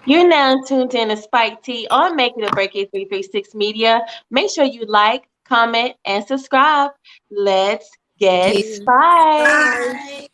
You're now tuned in to Spike T on Make It or Break It 336 Media. Make sure you like, comment, and subscribe. Let's get Get spiked. right.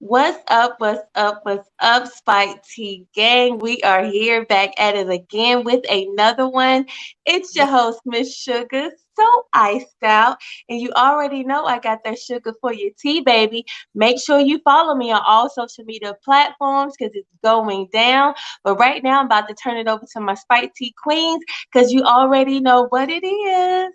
What's up? What's up? What's up, Spike T gang? We are here back at it again with another one. It's your host, Miss Sugar, so iced out. And you already know I got that sugar for your tea, baby. Make sure you follow me on all social media platforms because it's going down. But right now, I'm about to turn it over to my Spike T queens because you already know what it is.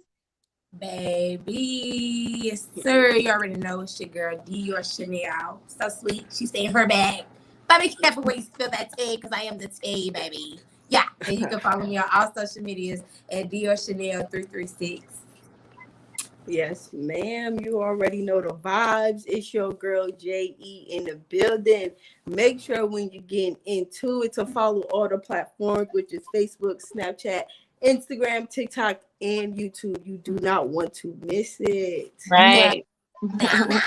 Baby. Yes, sir. You already know it's your girl, Dior Chanel. So sweet. She stay in her bag. But be careful where you spill that tea because I am the tea, baby. Yeah. And you can follow me on all social medias at Dior Chanel 336. Yes, ma'am. You already know the vibes. It's your girl JE in the building. Make sure when you get into it to follow all the platforms, which is Facebook, Snapchat, Instagram, TikTok, and YouTube. You do not want to miss it. No. Right. No.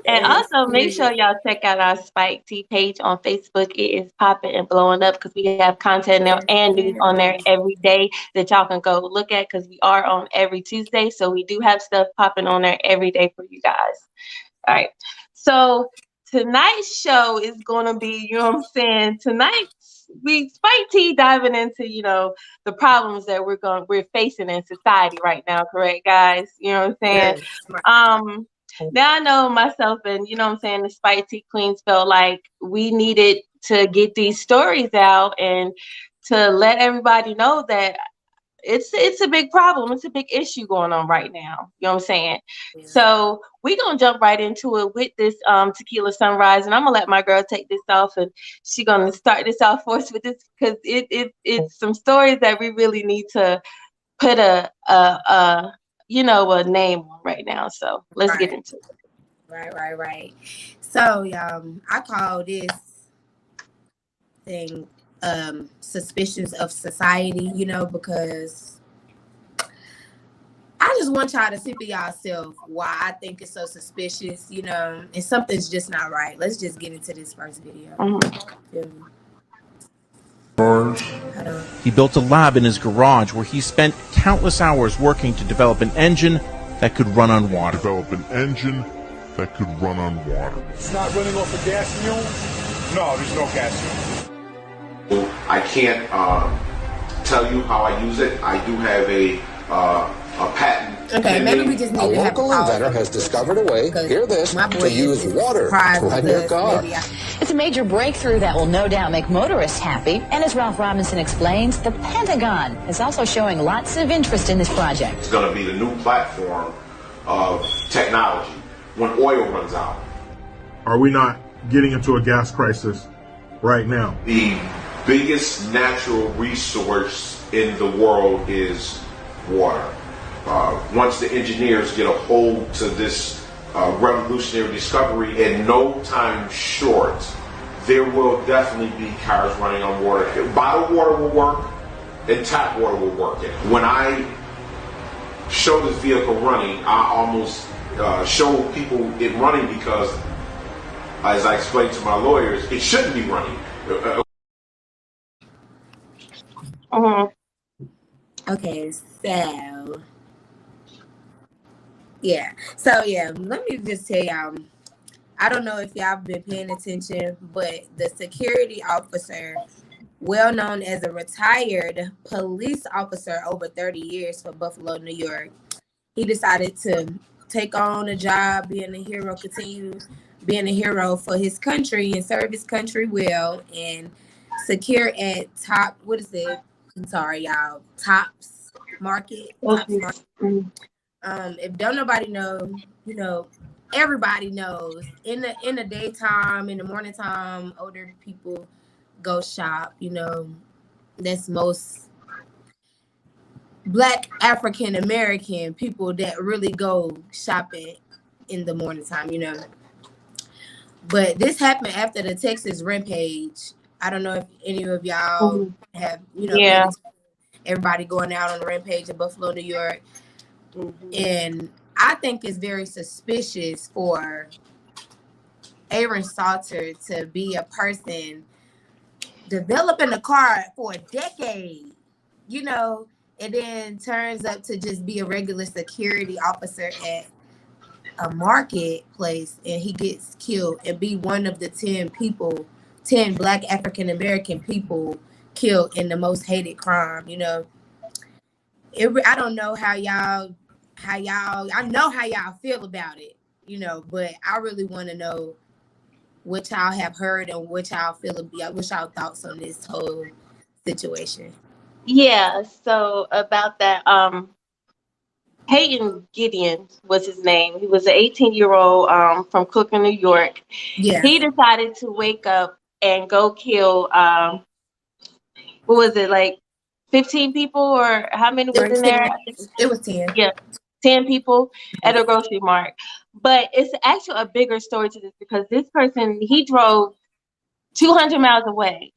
And Yes, also make sure period. y'all check out our Spike T page on Facebook. It is popping and blowing up because we have content there Yes, and news on there sir. every day that y'all can go look at because we are on every Tuesday. So we do have stuff popping on there every day for you guys. All right. So tonight's show is gonna be, you know what I'm saying? Tonight we Spike T diving into, the problems that we're facing in society right now, correct, guys? You know what I'm saying? Yes. Um now I know myself and you know what I'm saying, the Spike T Queens felt like we needed to get these stories out and to let everybody know that it's a big problem. It's a big issue going on right now. You know what I'm saying? So we're gonna jump right into it with this tequila sunrise, and I'm gonna let my girl take this off, and she's gonna start this off for us with this because it's some stories that we really need to put a name on right now. So let's get Right. into it. Right. So, I call this thing suspicions of society, because I just want y'all to see for yourself why I think it's so suspicious, and something's just not right. Let's just get into this first video. Mhm. Feel me? Hold on. He built a lab in his garage where he spent countless hours working to develop an engine that could run on water. It's not running off of gas fumes? No, there's no gas fumes. I can't tell you how I use it. I do have a patent. Okay, maybe we just need to have a local pause inventor has discovered a way, hear this, my boy to use is water surprised to run with your us. car. Maybe It's a major breakthrough that will no doubt make motorists happy. And as Ralph Robinson explains, the Pentagon is also showing lots of interest in this project. It's going to be the new platform of technology when oil runs out. Are we not getting into a gas crisis right now? The biggest natural resource in the world is water. Once the engineers get a hold to this revolutionary discovery, in no time short, there will definitely be cars running on water. Bottled water will work, and tap water will work. When I show this vehicle running, I almost show people it running because, as I explained to my lawyers, it shouldn't be running. Mhm. okay, so let me just tell y'all. I don't know if y'all been paying attention, but the security officer, well known as a retired police officer over 30 years for Buffalo, New York, he decided to take on a job being a hero, continue being a hero for his country and serve his country well and secure at I'm sorry, y'all, Tops Market. Tops Market. Mhm. If don't nobody know, everybody knows. In the daytime, in the morning time, older people go shop. That's most Black African American people that really go shopping in the morning time. But this happened after the Texas rampage. I don't know if any of y'all Mhm. have, paid Yeah. attention. Everybody going out on the rampage in Buffalo, New York. Mm-hmm. And I think it's very suspicious for Aaron Salter to be a person developing a car for a decade, and then turns up to just be a regular security officer at a marketplace, and he gets killed and be one of the 10 Black African American people killed in the most hated crime. I don't know I know how y'all feel about it, but I really want to know what y'all have heard and what y'all feel about, what y'all thoughts on this whole situation. Yeah. So about that, Peyton Gideon was his name. He was an 18-year-old from Crooklyn, New York. Yeah, He decided to wake up and go kill what was it, like 15 people, or how many it was was in there? 10. I think, It was 10. yeah, 10 people at a grocery mart. But it's actually a bigger story to this, because this person, he drove 200 miles away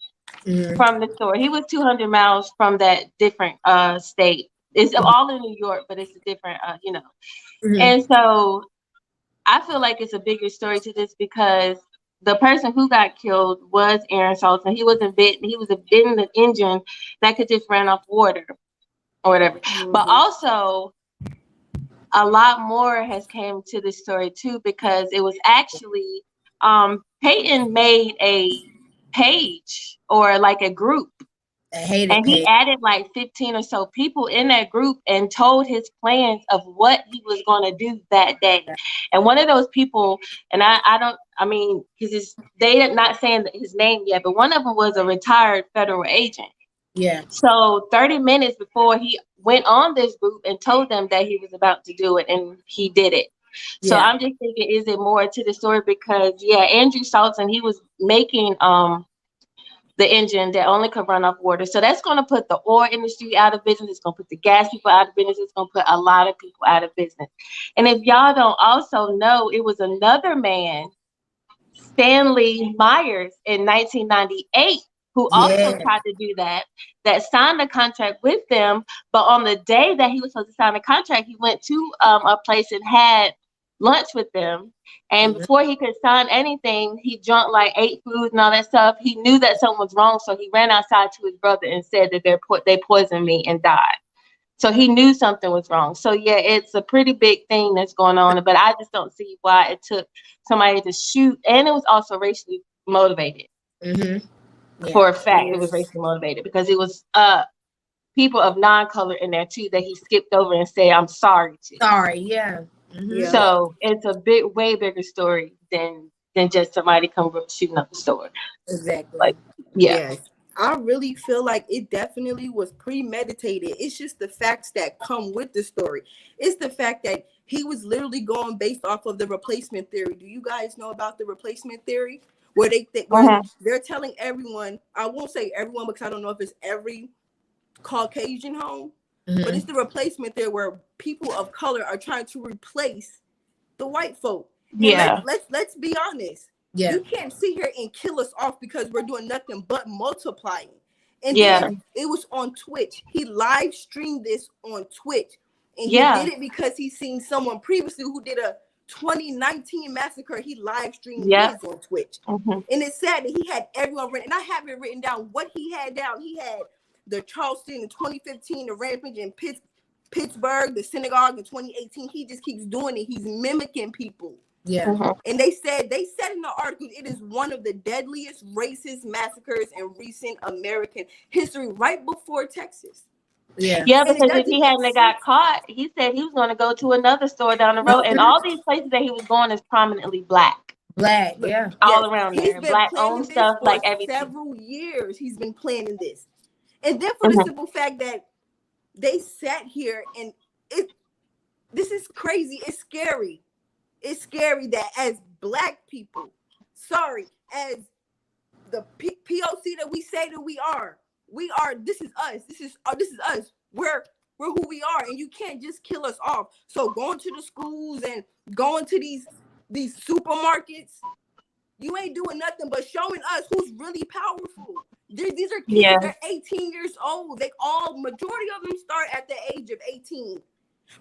Mm-hmm. from the store. He was 200 miles from that different state. It's all in New York, but it's a different, Mm-hmm. And so I feel like it's a bigger story to this, because the person who got killed was Aaron Salton. He wasn't bitten. He was in the engine that could just run off water or whatever. But Mm-hmm. also, a lot more has came to this story too, because it was actually Peyton made a page, or like a group, I hated and he Peyton. added like 15 or so people in that group and told his plans of what he was going to do that day. And one of those people, and I mean, because they are not saying his name yet, but one of them was a retired federal agent. Yeah, So 30 minutes before, he went on this group and told them that he was about to do it, and he did it. So yeah, I'm just thinking, is it more to the story? Because yeah, Andrew Salton, he was making the engine that only could run off water. So that's going to put the oil industry out of business. It's going to put the gas people out of business. It's going to put a lot of people out of business. And if y'all don't also know, it was another man, Stanley Myers, in 1998, who also yeah. tried to do that signed a contract with them. But on the day that he was supposed to sign the contract, he went to a place and had lunch with them. And Mm-hmm. before he could sign anything, he drunk, like, ate food and all that stuff. He knew that something was wrong, so he ran outside to his brother and said that they poisoned me and died. So he knew something was wrong. So yeah, it's a pretty big thing that's going on, but I just don't see why it took somebody to shoot. And it was also racially motivated. Mm-hmm. Yeah. For a fact, it was Yes. racially motivated, because it was people of non-color in there too that he skipped over and said, "I'm sorry" to. Sorry. Yeah. Mm-hmm. Yeah. So it's a way bigger story than just somebody come shooting up the store. Exactly. Like, yeah. Yes. I really feel like it definitely was premeditated. It's just the facts that come with the story. It's the fact that he was literally going based off of the replacement theory. Do you guys know about the replacement theory? Where where Mm-hmm. they're telling everyone, I won't say everyone because I don't know if it's every Caucasian home, but Mm-hmm. it's the replacement theory where people of color are trying to replace the white folk. And Yeah. let's be honest. Yeah. You can't sit here and kill us off because we're doing nothing but multiplying. And then Yeah. it was on Twitch. He live streamed this on Twitch. And he Yeah. did it because he seen someone previously who did a 2019 massacre. He live streamed Yeah. his on Twitch. Mm-hmm. And it's sad that he had everyone written. And I have it written down what he had down. He had the Charleston in 2015, the rampage in Pittsburgh, the synagogue in 2018. He just keeps doing it. He's mimicking people. Yeah. Mm-hmm. And they said in the article, it is one of the deadliest racist massacres in recent American history, right before Texas. Yeah. Yeah, And it because if doesn't he make hadn't got sense. caught, he said he was going to go to another store down the road. No, And all these places that he was going is prominently Black, Black. look, Yeah. yes, all around he's there. been Black owned planning this stuff, for like everything. several years. He's been planning this. And then for the Mm-hmm. simple fact that they sat here and this is crazy. It's scary. It's scary that as Black people, as the POC that we say that we are, this is us. This is us. We're who we are, and you can't just kill us off. So going to the schools and going to these supermarkets, You ain't doing nothing but showing us who's really powerful. These are kids. Yeah. They're 18 years old. Majority of them start at the age of 18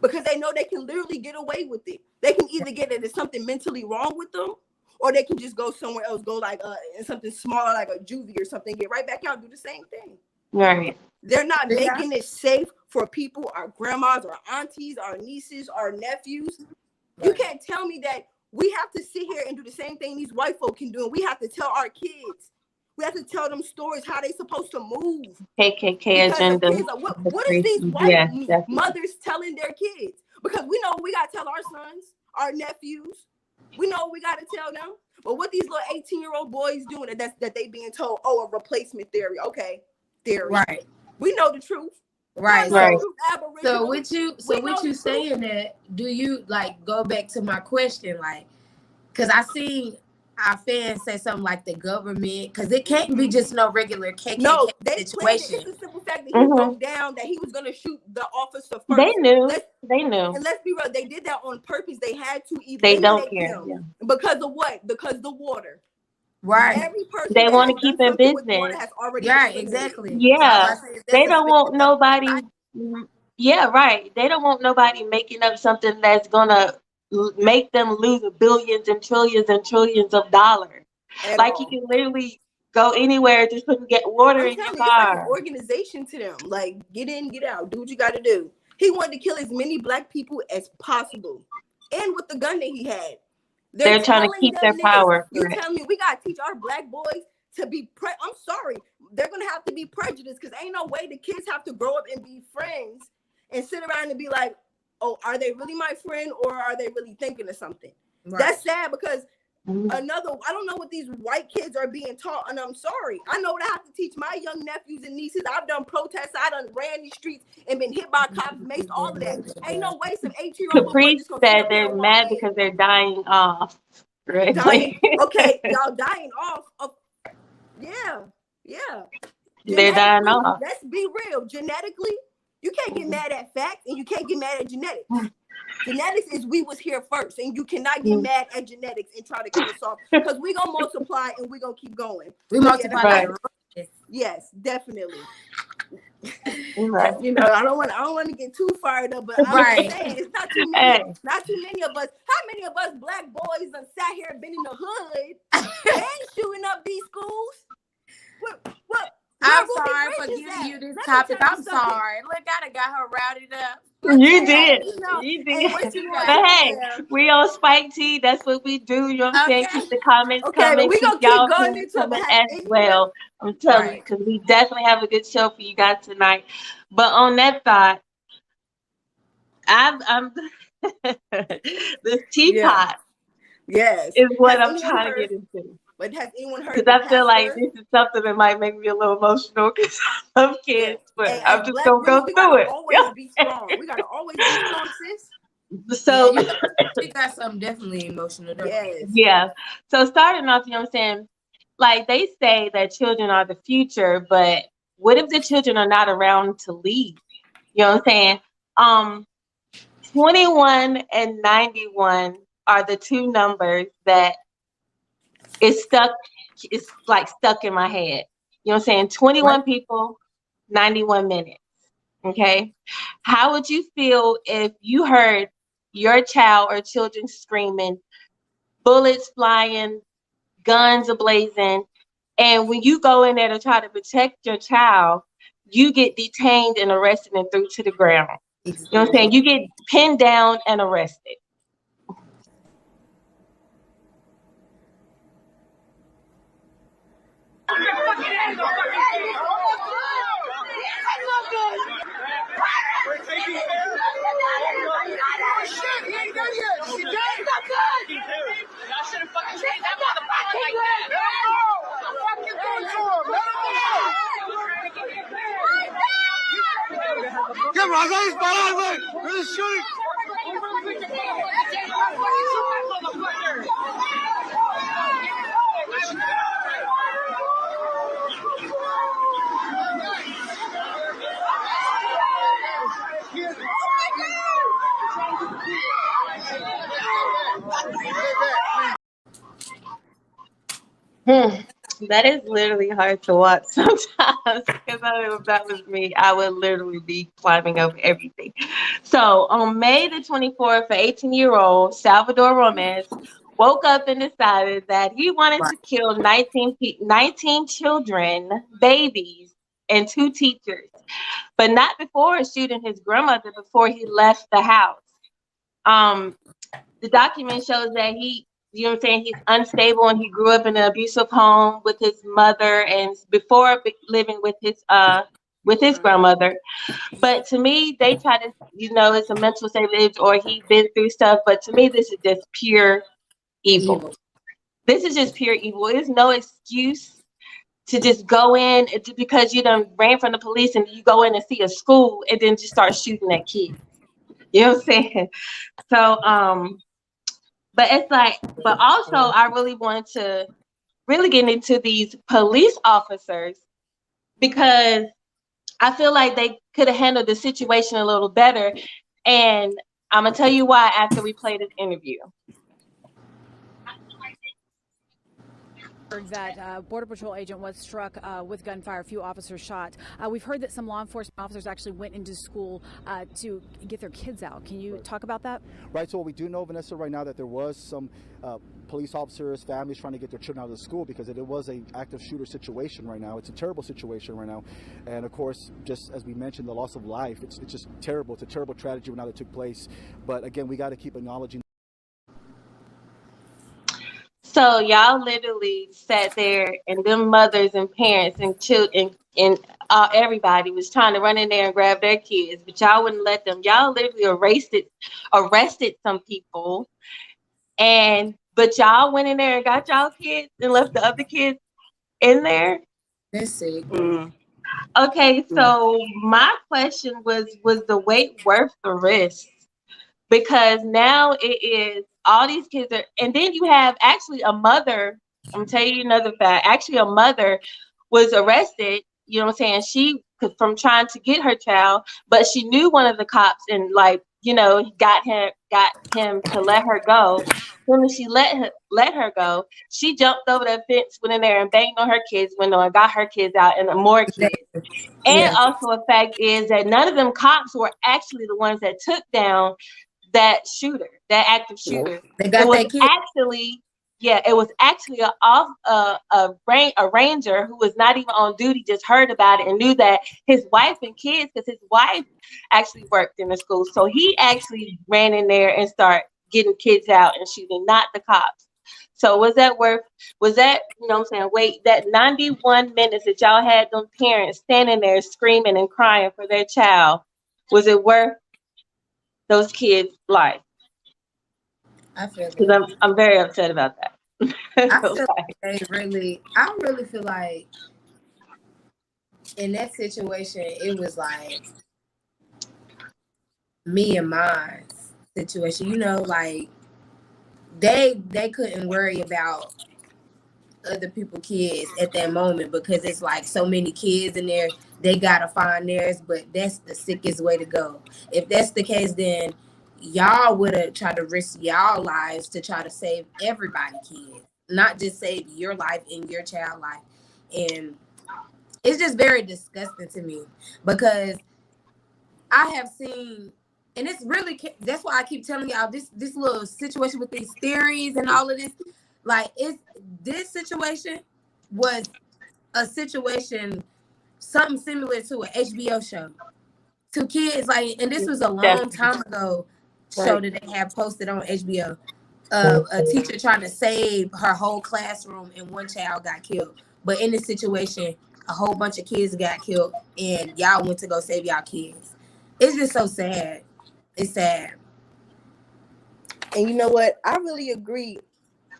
because they know they can literally get away with it. They can either get it as something mentally wrong with them, or they can just go somewhere else, go like in something smaller like a juvie or something, get right back out and do the same thing. Right. They're not making it safe for people, our grandmas, our aunties, our nieces, our nephews. Right. You can't tell me that we have to sit here and do the same thing these white folk can do, and we have to tell our kids. We have to tell them stories how they supposed to move. KKK agenda. What is these white mothers telling their kids? Because we know we got to tell our sons, our nephews. We know we got to tell them. But what these little 18-year-old boys doing that they being told, a replacement theory. Okay, theory. Right. We know the truth. Right. So with you saying that, do you like go back to my question, like, because I see our fans say something like the government, because it can't be just no regular KKK situation. It's the simple fact that he wrote down that he was going to shoot the officer first. They knew. And let's be real, they did that on purpose. They had to eliminate him. Yeah. Because of what? Because the water. Right. Every person they want to keep in business. Has already exactly. Yeah. They don't want nobody. Yeah, right. They don't want nobody making up something that's gonna make them lose billions and trillions of dollars. Like you can literally go anywhere, just get water in your car. It's like an organization to them. Like, get in, get out, do what you got to do. He wanted to kill as many black people as possible, and with the gun that he had. They're trying to keep their power. You tell me we got to teach our black boys to be I'm sorry, they're gonna have to be prejudiced, because ain't no way the kids have to grow up and be friends and sit around and be like, oh, are they really my friend, or are they really thinking of something? Right. That's sad, because I don't know what these white kids are being taught, and I'm sorry. I know what I have to teach my young nephews and nieces. I've done protests, I done ran these streets and been hit by cops, maced, all of that. Ain't no way some 18-year-old Caprice said they're mad because they're dying off. Right? Okay, y'all dying off. Yeah. They're dying off. Let's be real. Genetically, you can't get mad at facts, and you can't get mad at genetics. Genetics is we was here first, and you cannot get mad at genetics and try to kill us off, because we're gonna multiply and we're gonna keep going. We multiply. Yes, definitely. Right. I don't want to get too fired up, but I'm saying it's not too many. Not too many of us. How many of us black boys that sat here and been in the hood and shooting up these schools? What? I'm sorry for giving you this topic. I'm sorry. Look, I got her routed up. You did. But hey, we on Spike T. That's what we do. You know what I'm saying? Keep the comments coming. We gonna keep going into as well. I'm telling you, because we definitely have a good show for you guys tonight. But on that thought, I'm this teapot. Yes, is what I'm trying to get into. But has anyone heard? Because I feel like this is something that might make me a little emotional, because I love kids, but I'm just gonna go through it. Always be strong. We gotta always be strong, sis. So you got something definitely emotional. Yes. Yeah. So starting off, you know what I'm saying? Like, they say that children are the future, but what if the children are not around to lead? You know what I'm saying? 21 and 91 are the two numbers that it's stuck in my head. You know what I'm saying? 21 people, 91 minutes. Okay. How would you feel if you heard your child or children screaming, bullets flying, guns ablazing, and when you go in there to try to protect your child, you get detained and arrested and threw to the ground? You know what I'm saying? You get pinned down and arrested. That is literally hard to watch sometimes because I know if that was me, I would literally be climbing over everything. So on May the 24th, an 18-year-old Salvador Romance woke up and decided that he wanted Right. to kill 19 children, babies, and two teachers, but not before shooting his grandmother before he left the house. Um, the document shows that you know what I'm saying, he's unstable and he grew up in an abusive home with his mother and before living with his grandmother. But to me, they try to, it's a mental savage or he been through stuff. But to me, this is just pure evil. Evil. This is just pure evil. There's no excuse to just go in because you done ran from the police and you go in and see a school and then just start shooting at kids. You know what I'm saying? So, but it's like, but also I really wanted to really get into these police officers because I feel like they could have handled the situation a little better. And I'm gonna tell you why after we play this interview. That Border Patrol agent was struck with gunfire, a few officers shot. We've heard that some law enforcement officers actually went into school to get their kids out. Can you talk about that? Right, so we do know, Vanessa, right now that there was some police officers, families trying to get their children out of the school because it was an active shooter situation right now. It's a terrible situation right now. And of course, just as we mentioned, the loss of life, it's just terrible. It's a terrible tragedy right now that took place. But again, we got to keep acknowledging. So y'all literally sat there, and them mothers and parents and children and everybody was trying to run in there and grab their kids, but y'all wouldn't let them. Y'all literally arrested some people, but y'all went in there and got y'all kids and left the other kids in there. Let's see. Okay, so my question was the wait worth the risk? Because now it is all these kids are, and then you have actually a mother. I'm gonna tell you another fact. Actually, a mother was arrested. You know what I'm saying? She from trying to get her child, but she knew one of the cops and got him to let her go. When she let her go, she jumped over the fence, went in there and banged on her kids' window and got her kids out and more kids. And Yeah. also a fact is that none of them cops were actually the ones that took down that shooter, that active shooter. They got that kid. It was actually a ranger who was not even on duty, just heard about it and knew that his wife and kids, because his wife actually worked in the school. So he actually ran in there and started getting kids out and shooting, not the cops. So was that, you know what I'm saying, wait, that 91 minutes that y'all had them parents standing there screaming and crying for their child, was it worth those kids' life? I feel Because I'm very upset about that. I feel like I really feel like in that situation, it was like me and my situation. Like they couldn't worry about other people's kids at that moment because it's like so many kids in there. They gotta find theirs, but that's the sickest way to go. If that's the case, then y'all would have tried to risk y'all lives to try to save everybody's kids, not just save your life and your child life. And it's just very disgusting to me because I have seen, and it's really, that's why I keep telling y'all this little situation with these theories and all of this. Like, this situation was a situation, something similar to an HBO show. To kids, like, and this was a long time ago show that they have posted on HBO. A teacher trying to save her whole classroom and one child got killed. But in this situation, a whole bunch of kids got killed and y'all went to go save y'all kids. It's just so sad. It's sad. And you know what? I really agree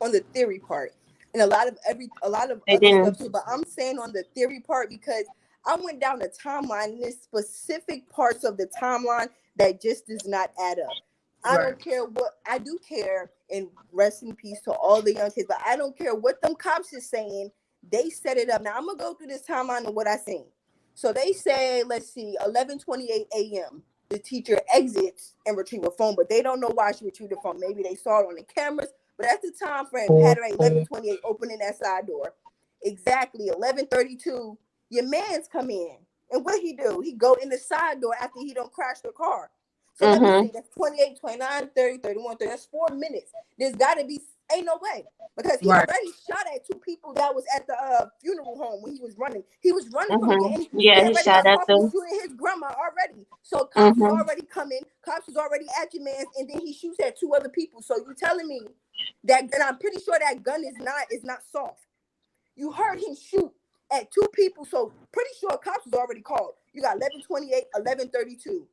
on the theory part. And a lot of other stuff too. But I'm saying on the theory part because I went down the timeline and there's specific parts of the timeline that just does not add up. I don't care what, I do care, and rest in peace to all the young kids, but I don't care what them cops is saying. They set it up. Now I'm gonna go through this timeline of what I seen. So they say, let's see, 11:28 a.m. the teacher exits and retrieve a phone, but they don't know why she retrieved the phone. Maybe they saw it on the cameras, but that's the time frame pattern 11:28 opening that side door. exactly 11:32, your man's come in. And what he do? He go in the side door after he don't crash the car. So let me see. That's 28, 29, 30, 31, 30. That's 4 minutes. There's got to be, ain't no way. Because he already shot at 2 people that was at the funeral home when he was running. He was running from getting, Yeah, he already shot got at caught them. shooting his grandma already. So cops is already coming. Cops is already at your man. And then he shoots at 2 other people. So you telling me that, and I'm pretty sure that gun is not soft. You heard him shoot at 2 people, so pretty sure cops was already called. You got 11:28, 11:32,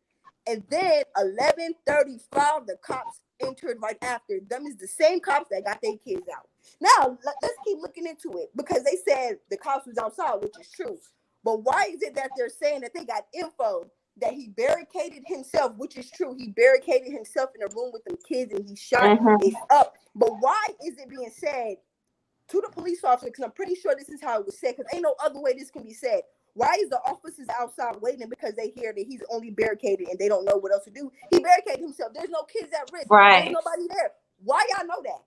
and then 11:35. The cops entered right after. Them is the same cops that got their kids out. Now let's keep looking into it because they said the cops was outside, which is true. But why is it that they're saying that they got info that he barricaded himself, which is true? He barricaded himself in a room with them kids and he shot it up. But why is it being said to the police officer, because I'm pretty sure this is how it was said, because ain't no other way this can be said? Why is the officers outside waiting? Because they hear that he's only barricaded and they don't know what else to do. He barricaded himself. There's no kids at risk. There's nobody there. Why y'all know that?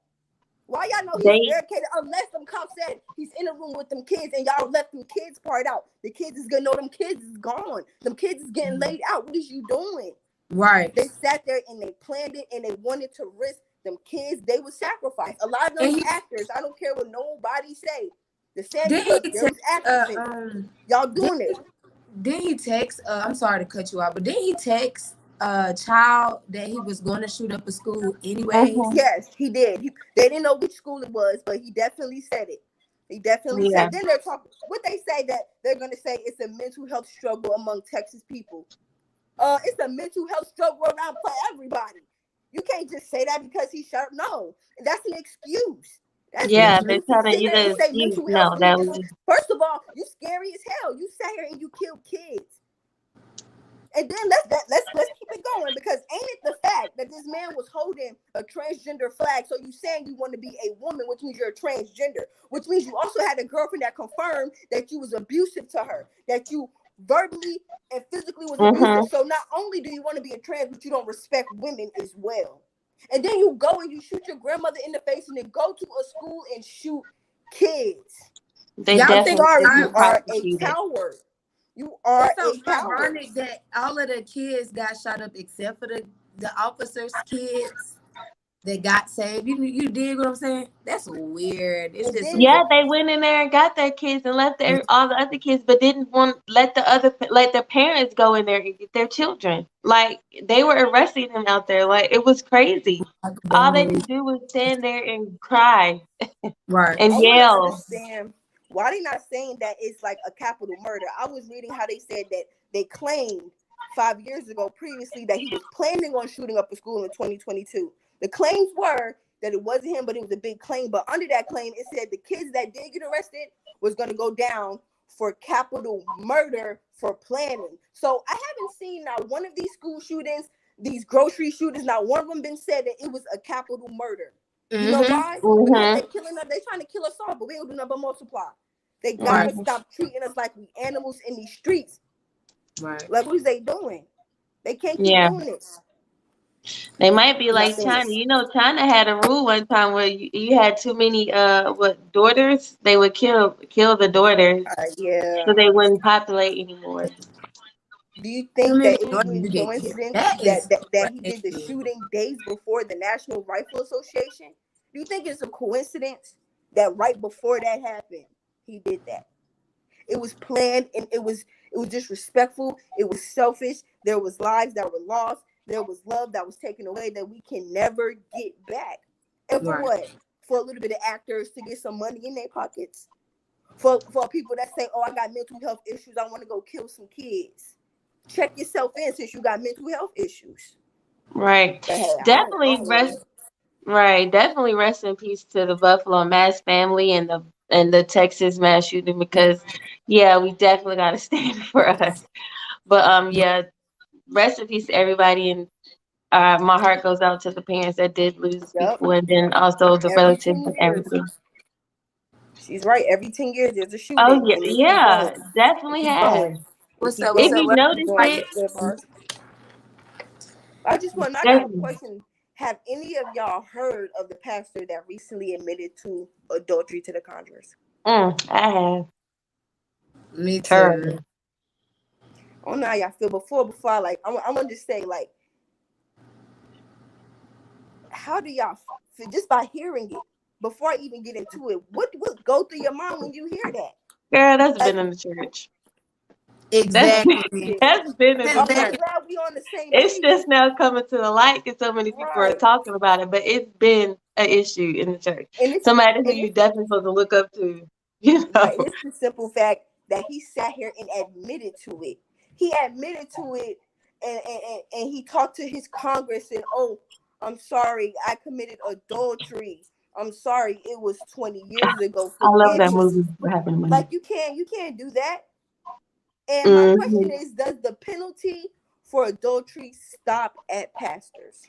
Why y'all know he's barricaded? Unless them cops said he's in a room with them kids and y'all left them kids part out. The kids is gonna know them kids is gone. Them kids is getting laid out. What is you doing? Right. They sat there and they planned it and they wanted to risk them kids. They would sacrifice. A lot of them actors. I don't care what nobody say. The same because there was actors. Y'all doing it. Didn't he text? I'm sorry to cut you out, but didn't he text a child that he was going to shoot up a school anyway? Yes, he did. They didn't know which school it was, but he definitely said it. He definitely said. Then they're talking. What they say that they're going to say it's a mental health struggle among Texas people. It's a mental health struggle around for everybody. You can't just say that because he shot. No, that's an excuse. That's they're an excuse telling to you sit there the and say excuse. mental No, health. that was First of all, you scary as hell. You sat here and you killed kids. And then let's keep it going, because ain't it the fact that this man was holding a transgender flag? So you saying you want to be a woman, which means you're a transgender, which means you also had a girlfriend that confirmed that you was abusive to her, that you verbally and physically was abusive. So not only do you want to be a trans, but you don't respect women as well. And then you go and you shoot your grandmother in the face and then go to a school and shoot kids. Y'all think you are a coward. You are it's so a coward. ironic that all of the kids got shot up except for the officers' kids that got saved. You dig what I'm saying? That's weird. It's just they went in there and got their kids and left all the other kids, but didn't want let the parents go in there and get their children. Like they were arresting them out there. Like it was crazy. All they could do was stand there and cry, and yell. Understand why they not saying that it's like a capital murder. I was reading how they said that they claimed 5 years ago previously that he was planning on shooting up a school in 2022. The claims were that it wasn't him, but it was a big claim. But under that claim, it said the kids that did get arrested was going to go down for capital murder for planning. So I haven't seen not one of these school shootings, these grocery shootings, not one of them been said that it was a capital murder. You know why? Because they're killing us. They're trying to kill us all, but we don't do nothing but multiply. They gotta stop treating us like we animals in these streets. Right. Like what is they doing? They can't keep doing this. They might be like China. You know, China had a rule one time where you had too many daughters, they would kill the daughters. So they wouldn't populate anymore. Do you think that it would be a coincidence that he did the shooting days before the National Rifle Association? Do you think it's a coincidence that right before that happened, he did that? It was planned and it was disrespectful. It was selfish. There was lives that were lost. There was love that was taken away that we can never get back. And for what? For a little bit of actors to get some money in their pockets. For people that say, oh, I got mental health issues, I want to go kill some kids. Check yourself in since you got mental health issues. Right. Definitely rest in peace to the Buffalo Mass family and the Texas mass shooting, because we definitely got to stand for us. But rest in peace to everybody, and my heart goes out to the parents that did lose people, and then also the relatives and everything. She's right. Every 10 years there's a shooting. Oh yeah, definitely has. What's up? If you notice it, I just want. I got a question. Have any of y'all heard of the pastor that recently admitted to adultery to the Conjurers? I have. Me Terrible. too. I don't know how y'all feel before I like. I want to say like, how do y'all feel just by hearing it? Before I even get into it, what go through your mind when you hear that? Girl, that's Like, been in the church. Exactly. That's been in the I'm church. glad we on the same It's page. just now coming to the light because so many people are Right. talking about it, but it's been an issue in the church. And it's Somebody who and you it's definitely supposed to look up to, you right. know. And it's the simple fact that he sat here and admitted to it. He admitted to it, and he talked to his Congress and, oh, I'm sorry, I committed adultery. I'm sorry, it was 20 years ago. I love Forgive that me. movie. What happened to me? Like you can't do that. And my question Mm-hmm. is, does the penalty for adultery stop at pastors?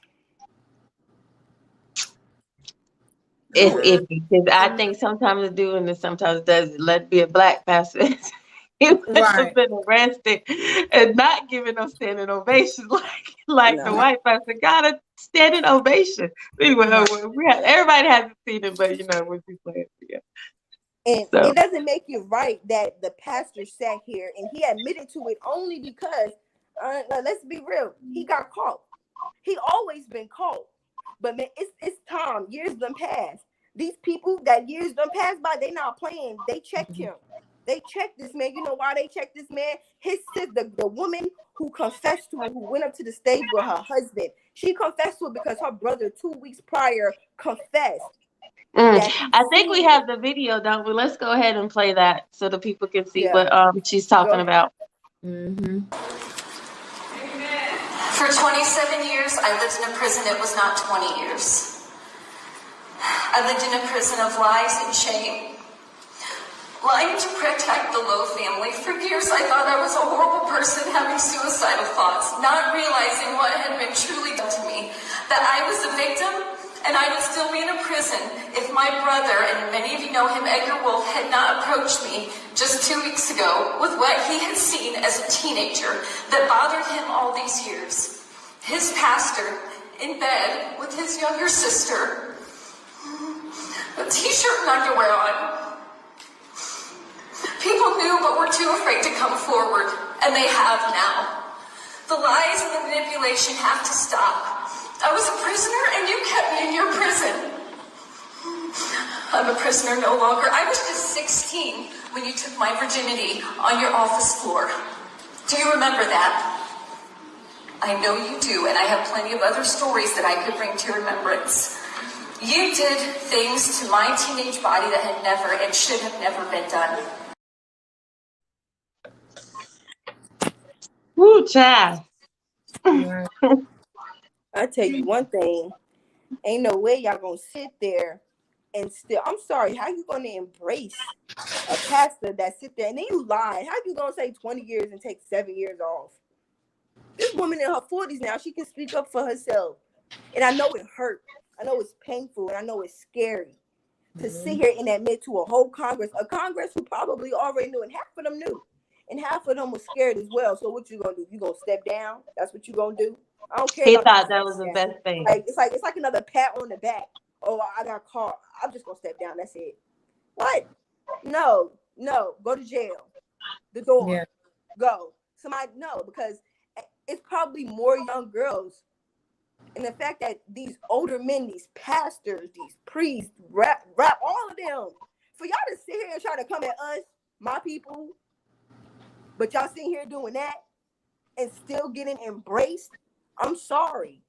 It's Do it. iffy because I think sometimes it do and then sometimes it doesn't. Let it be a black pastor. He would have Right. been arrested and not given no standing ovation like the No. white pastor got a standing ovation. Anyway, Right. everybody hasn't seen it, but you know what you playing together. And So it doesn't make it right that the pastor sat here and he admitted to it only because, let's be real, he got caught. He always been caught. But man, it's time. Years done passed. These people that years done passed by, they not playing. They checked him. They checked this man. You know why they checked this man? His sister, the woman who confessed to it, who went up to the stage with her husband, she confessed to it because her brother 2 weeks prior confessed that he I think we seen have it. the video, don't we? Let's go ahead and play that so the people can see Yeah. what she's Go talking ahead. about. Mm-hmm. For 27 years, I lived in a prison. It was not 20 years. I lived in a prison of lies and shame. Lying to protect the Lowe family. For years, I thought I was a horrible person having suicidal thoughts, not realizing what had been truly done to me. That I was a victim, and I would still be in a prison if my brother, and many of you know him, Edgar Wolf, had not approached me just 2 weeks ago with what he had seen as a teenager that bothered him all these years. His pastor in bed with his younger sister, a t-shirt and underwear on. People knew but were too afraid to come forward, and they have now. The lies and the manipulation have to stop. I was a prisoner, and you kept me in your prison. I'm a prisoner no longer. I was just 16 when you took my virginity on your office floor. Do you remember that? I know you do, and I have plenty of other stories that I could bring to remembrance. You did things to my teenage body that had never and should have never been done. Woo, child. Right. I tell you one thing, ain't no way y'all gonna sit there and still. I'm sorry, how you gonna embrace a pastor that sit there and then you lie? How you gonna say 20 years and take 7 years off? This woman in her 40s now, she can speak up for herself. And I know it hurt. I know it's painful, and I know it's scary to sit here and admit to a whole Congress, a Congress who probably already knew, and half of them knew, and half of them was scared as well. So what you gonna do? You gonna step down? That's what you gonna do? I don't care He about you thought that was stepping the down. best thing. It's like another pat on the back. Oh, I got caught. I'm just gonna step down. That's it. What? No. Go to jail. The door. Yeah. Go. Somebody no, because it's probably more young girls. And the fact that these older men, these pastors, these priests, rap all of them, for y'all to sit here and try to come at us, my people, but y'all sitting here doing that and still getting embraced, I'm sorry.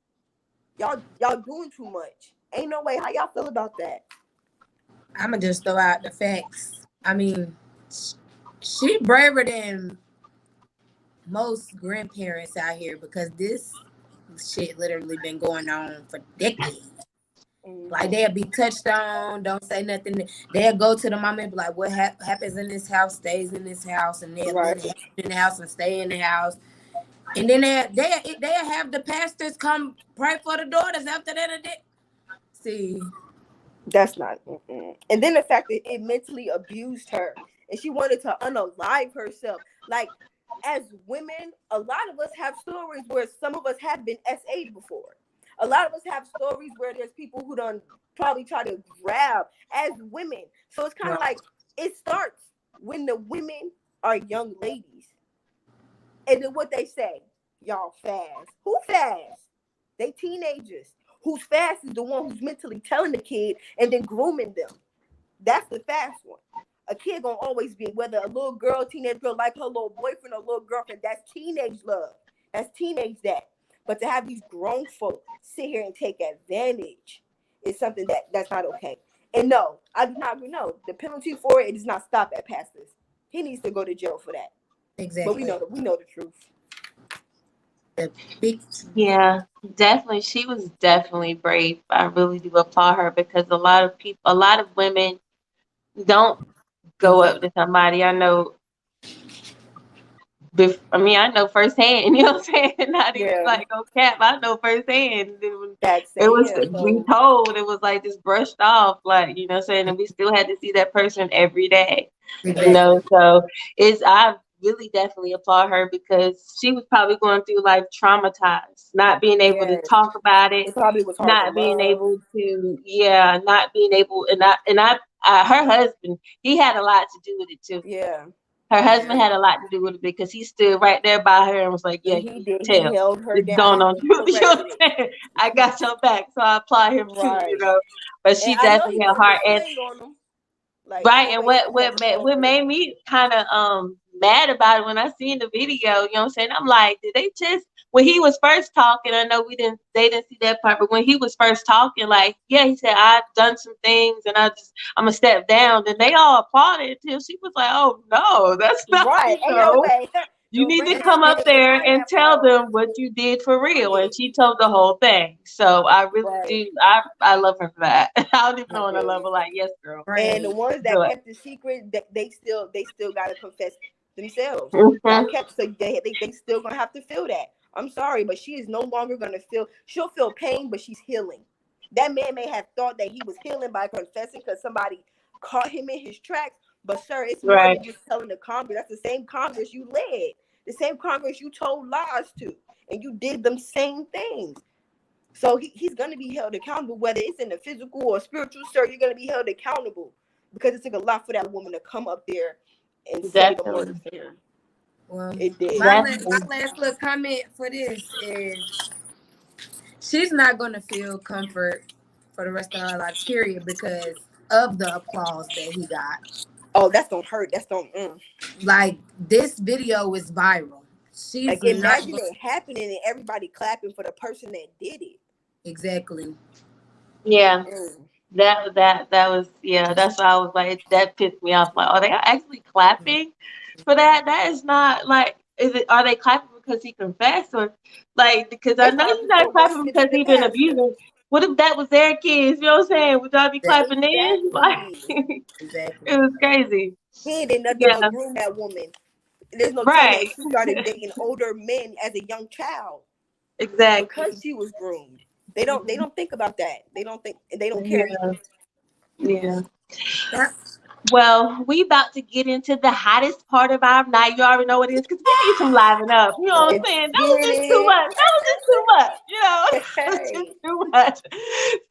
Y'all doing too much. Ain't no way. How y'all feel about that? I'ma just throw out the facts. I mean, she braver than most grandparents out here because this shit literally been going on for decades. Like they'll be touched on, don't say nothing. They'll go to the mama and be like, "What happens in this house stays in this house," and they'll let it happen in the house and stay in the house. And then they'll have the pastors come pray for the daughters after that. See, that's not. And then the fact that it mentally abused her, and she wanted to unalive herself. Like as women, a lot of us have stories where some of us have been SA'd before. A lot of us have stories where there's people who done probably try to grab as women. So it's kind of like It starts when the women are young ladies. And then what they say, y'all fast. Who fast? They teenagers. Who's fast is the one who's mentally telling the kid and then grooming them. That's the fast one. A kid gonna always be, whether a little girl, teenage girl like her little boyfriend or little girlfriend, that's teenage love. That's teenage that. But to have these grown folk sit here and take advantage is something that's not okay. And no, I do not know. The penalty for it does not stop at pastors. He needs to go to jail for that. Exactly. But we know the truth. Yeah, definitely. She was definitely brave. I really do applaud her because a lot of women don't go up to somebody. I know firsthand, you know what I'm saying? Not even like no cap. I know firsthand. We told it was like just brushed off, like, you know what I'm saying? And we still had to see that person every day. Exactly. You know, so I really definitely applaud her because she was probably going through life traumatized, not being able to talk about it, probably was hard not being able to, not being able, her husband, he had a lot to do with it too. Yeah. Her husband had a lot to do with it because he stood right there by her and was like, yeah, he did. Tell. He held her it's down. Going on. You know what I'm saying? I got your back, so I applaud him too, you know. But she definitely had heart. And and what made me kind of mad about it when I seen the video, you know what I'm saying? I'm like, did they just, when he was first talking, I know they didn't see that part, but when he was first talking, like, yeah, he said, I've done some things and I'm gonna step down. And they all applauded until she was like, oh no, that's not right. You need to come up there and tell them what you did for real. And she told the whole thing. So I really do. I love her for that. I don't even know when I love her. Like, yes, girl. And the ones that kept the secret, they still gotta confess themselves. So they still gonna have to feel that. I'm sorry, but she is no longer gonna feel. She'll feel pain, but she's healing. That man may have thought that he was healing by confessing because somebody caught him in his tracks. But sir, it's more than just telling the Congress. That's the same Congress you led, the same Congress you told lies to, and you did them same things. So he's gonna be held accountable, whether it's in the physical or spiritual. Sir, you're gonna be held accountable because it took a lot for that woman to come up there and say the words to him. Well, it did. My last little comment for this is she's not gonna feel comfort for the rest of her life, period, because of the applause that he got. Oh, that's gonna hurt. That's gonna like this video is viral. She's like, imagine it happening and everybody clapping for the person that did it. Exactly. Yeah. That was that's why I was like, that pissed me off. Like, are they actually clapping for that? That is not like, are they clapping because he confessed, or like, because I know he's not clapping because he's been abusing. What if that was their kids? You know what I'm saying? Would y'all be clapping in? Like, it was crazy. He did nothing but groom that woman. There's no telling if she started dating older men as a young child. Exactly. Because she was groomed. They don't think about that. They don't care. Yeah. Well, we about to get into the hottest part of our night. You already know what it is, because we need some liven up. You know what I'm saying? That was just too much. You know, that was just too much.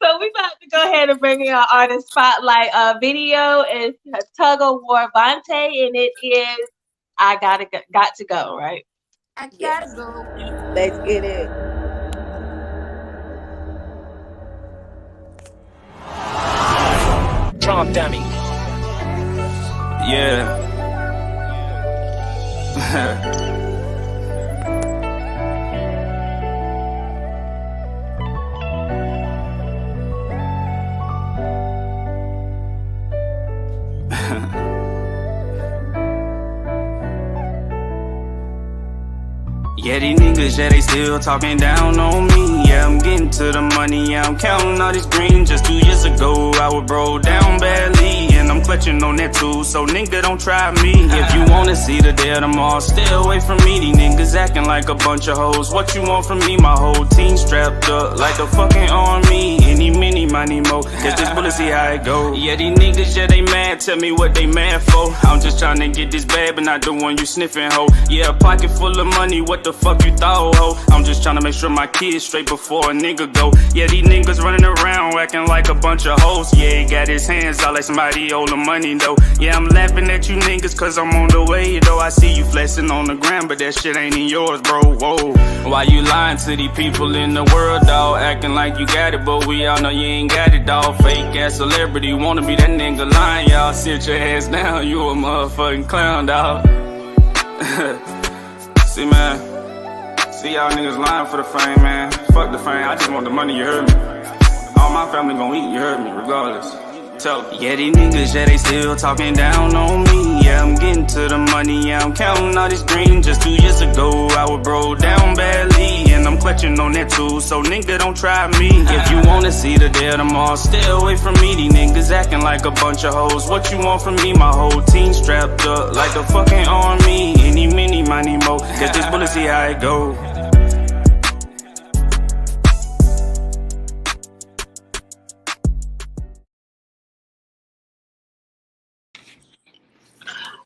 So we about to go ahead and bring in our artist spotlight video. It's Tug of War Vontae, and it is I got to go, right? I gotta go. Let's get it. Drum dummy. Yeah. Yeah, these niggas, they still talking down on me. Yeah, I'm getting to the money, yeah, I'm counting all this green. Just 2 years ago, I was broke down badly, and I'm clutching on that too, so nigga, don't try me. If you wanna see the day of tomorrow, stay away from me. These niggas acting like a bunch of hoes. What you want from me? My whole team strapped up like a fucking army. Any, mini, money more. Catch this bullet, see how it go. Yeah, these niggas, yeah, they mad. Tell me what they mad for. I'm just trying to get this bag, but not the one you sniffing, ho. Yeah, pocket full of money, what the fuck you thought, ho? I'm just trying to make sure my kids straight before a nigga go. Yeah, these niggas running around acting like a bunch of hoes. Yeah, he got his hands out like somebody owe the money, though. Yeah, I'm laughing at you niggas cause I'm on the way, though. I see you flexing on the gram, but that shit ain't in yours, bro. Whoa. Why you lying to these people in the world, dawg? Acting like you got it, but we all know you ain't got it, dawg. Fake ass celebrity, wanna be that nigga lying, y'all. Sit your ass down, you a motherfucking clown, dawg. See, man. See y'all niggas lying for the fame, man. Fuck the fame, I just want the money, you heard me. All my family gon' eat, you heard me, regardless. Tell them. Yeah, these niggas, yeah, they still talking down on me. Yeah, I'm getting to the money, yeah, I'm counting all this green. Just 2 years ago, I was broke down badly, and I'm clutching on that too, so nigga, don't try me. If you wanna see the day of tomorrow, stay away from me. These niggas acting like a bunch of hoes. What you want from me? My whole team strapped up like a fucking army. Any, mini, money, mo. Catch this bullet, see how it go.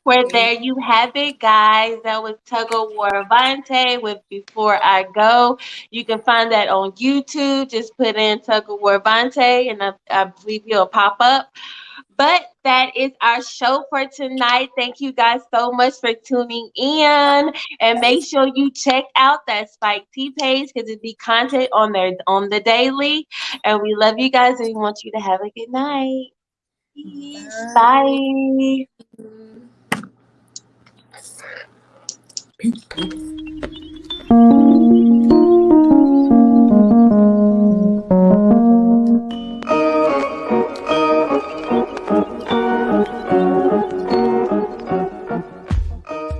Well, there you have it, guys. That was Tug of War Vante with Before I Go. You can find that on YouTube. Just put in Tug of War Vante, and I believe he'll pop up. But that is our show for tonight. Thank you guys so much for tuning in. And make sure you check out that Spyke T page because it'll be content on there on the daily. And we love you guys and we want you to have a good night. Bye. Bye.